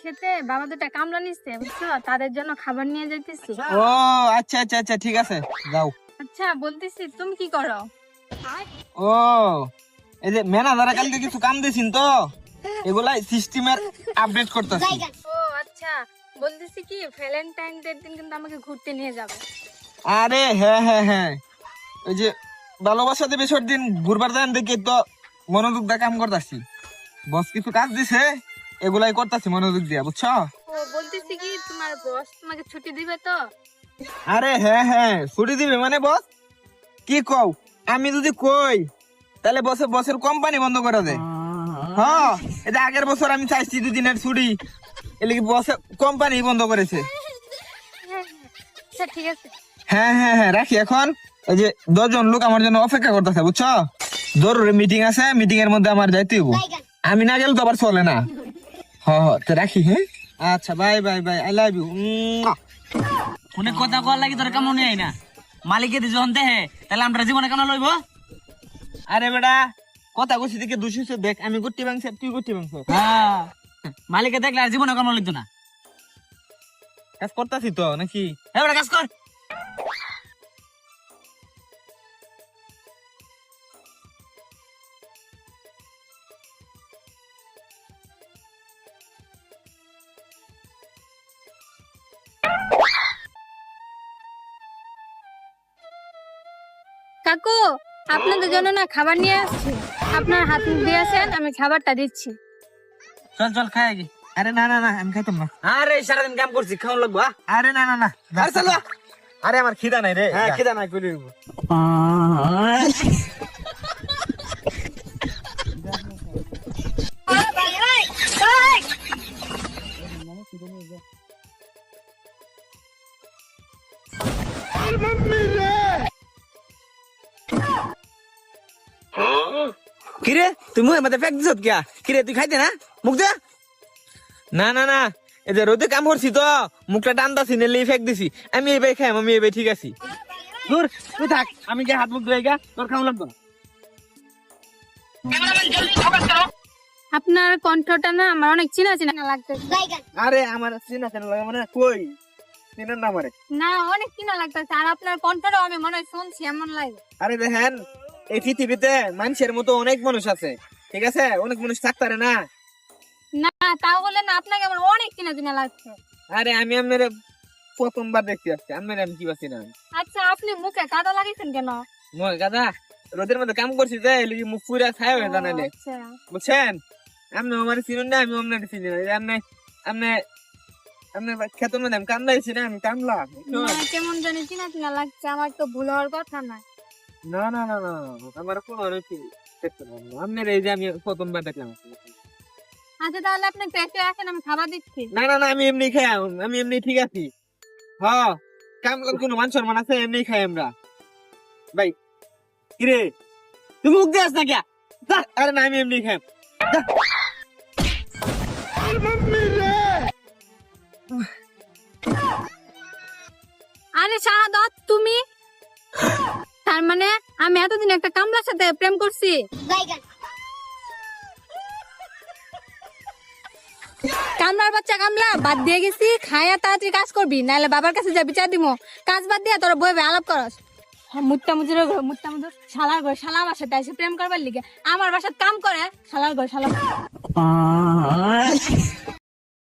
খেতে বাবা দুটা কামড়া নিচ্ছে বুঝছো, তাদের জন্য খাবার নিয়ে যাইতেছি। ও আচ্ছা আচ্ছা আচ্ছা ঠিক আছে যাও। আচ্ছা বলতেছি তুমি কি করো? ও এই যে ম্যানেজার কালকে কিছু কাম দিয়েছেন তো, এগুলাই সিস্টেমের আপডেট করতেছি। ও আচ্ছা, বলতেছি কি ভ্যালেন্টাইন ডে দিন কিন্তু আমাকে ঘুরতে নিয়ে যাবে। আরে হ্যাঁ হ্যাঁ হ্যাঁ, ওই যে ভালোবাসা দিবসের দিন ঘুরবার যান দেখি তো মনোযোগ দিয়ে কাম করতেছি। বস কিছু কাজ দিছে, এগুলাই করতেছি মনোযোগ দিয়া, বুঝছো? ও বলতেছি কি তোমার বস তোমাকে ছুটি দিবে তো? আরে হ্যাঁ হ্যাঁ ছুটি দিবে মানে বস কি কও? আমি যদি কই তাহলে বসের কোম্পানি বন্ধ করে দেয়। হ্যাঁ এটা আগের বছর আমি চাইছি 2 দিনের ছুটি, এলে কি বসে কোম্পানি বন্ধ করেছে। আচ্ছা ঠিক আছে। হ্যাঁ হ্যাঁ হ্যাঁ রাখি এখন। এই যে 10 জন লোক আমার জন্য অপেক্ষা করতেছে, বুঝছো? জরুরি মিটিং আছে, মিটিং এর মধ্যে আমার যাইতে হইব, আমি না গেলে তো আবার চলে না। তো রাখি। হ্যাঁ আচ্ছা bye bye bye, I love you. ফোনে কথা কল লাগি তোর কেমন নেই না মালিকে দি যখন দেহে তাহলে আমরা জীবনে কেন লইব? আরে বেটা কথা কইছি দিকে দুশিস দেখ, আমি গুটি মাংস তুই গুটি মাংস। হ্যাঁ মালিকে দেখলে আর জীবনে কেন লিখতো না। কাজ করতাছি তো নাকি? এবার কাজ কর। কাকু আপনাদের জন্য না খাবার নিয়ে আসছি, আপনার হাত মুখ দিয়েছেন, আমি খাবারটা দিচ্ছি। চল চল খাই আগে। আরে না না না আমি খাইতাম না। আরে সারাদিন কাম করছি খাওয়া লাগবো। আরে না না না আরে চলো। আরে আমার খিদা নাই রে। হ্যাঁ, খিদা নাই কইলি। কিরে তুই মুখে মধ্যে ফেক দিছত কিয়া? কিরে তুই খাইতে না মুখ দে। না না না এই যে রোদে কাম করছি তো মুখটা টানতাছি নেলি ফেক দিছি। আমি এই ভাই খাই, আমি এই ভাই ঠিক আছি। দূর তুই থাক, আমি গিয়ে হাত মুখ ধুয়ে গা, তোর খাওয়া লাগবে না। আপনার কণ্ঠটা না আমার অনেক চেনা চেনা লাগতেছে। আরে আমার চিনা চেনা লাগে মানে কই চিনেন না আমারে? না অনেক চেনা লাগতেছে, আর আপনার কণ্ঠটাও আমি মনে হয় শুনছি এমন লাগে। আরে দেখেন এই পৃথিবীতে মানুষের মতো অনেক মানুষ আছে, ঠিক আছে? অনেক মানুষ থাকতারে না। না তাও বলে না, আপনাকে আমার অনেক চেনা চেনা লাগছে। আরে আমি আপনার প্রথমবার দেখতে আসছি, আপনার আমি কি পাচ্ছি না। আচ্ছা আপনি মুখে কাদা লাগিয়েছেন কেন? মই গাদা রোদের মধ্যে কাম করছি যে এলিগে মুখ পুরা ছায়া হয়ে জানালে, আচ্ছা বুঝছেন? আপনি আমার চিনুন না, আমি আপনার চিনি না। আপনি আপনি আপনি খেতের মধ্যে আমি কামলাইছি না, আমি কামলাম। না, কেমন জানি চেনা চেনা লাগছে, আমার তো ভুল হওয়ার কথা না। না না না না আমার কোনো আপনার এই যে আমি প্রথমবার দেখলাম। আচ্ছা তাহলে আপনি পেটে আসেন, আমি খাবার দিচ্ছি। না না না আমি এমনি খাই, আমি এমনি ঠিক আছি। হ্যাঁ কামলার কোনো মান সম্মান আছে? এমনি খাই আমরা ভাই। কিরে তুই মুখ দিয়ে আস না কিয়া? আরে না আমি এমনি খাই। আরে শাহাদাত তুমি, তার মানে আমি এতদিন একটা কামলার সাথে প্রেম করছি? কামলার বাচ্চা কামলা বাদ দিয়ে গেছি, খায়া তাড়াতাড়ি কাজ করবি, নাহলে বাবার কাছে যা বিচার দিব। কাজ বাদ দিয়া তোরা বইবে আলাপ করস। মুত্তা মুজুর মুত্তা মুজুর শালার ঘর, শালা বাসাতে এসে প্রেম করবার লিগে আমার বাসাত কাম করে। শালার ঘর শালা।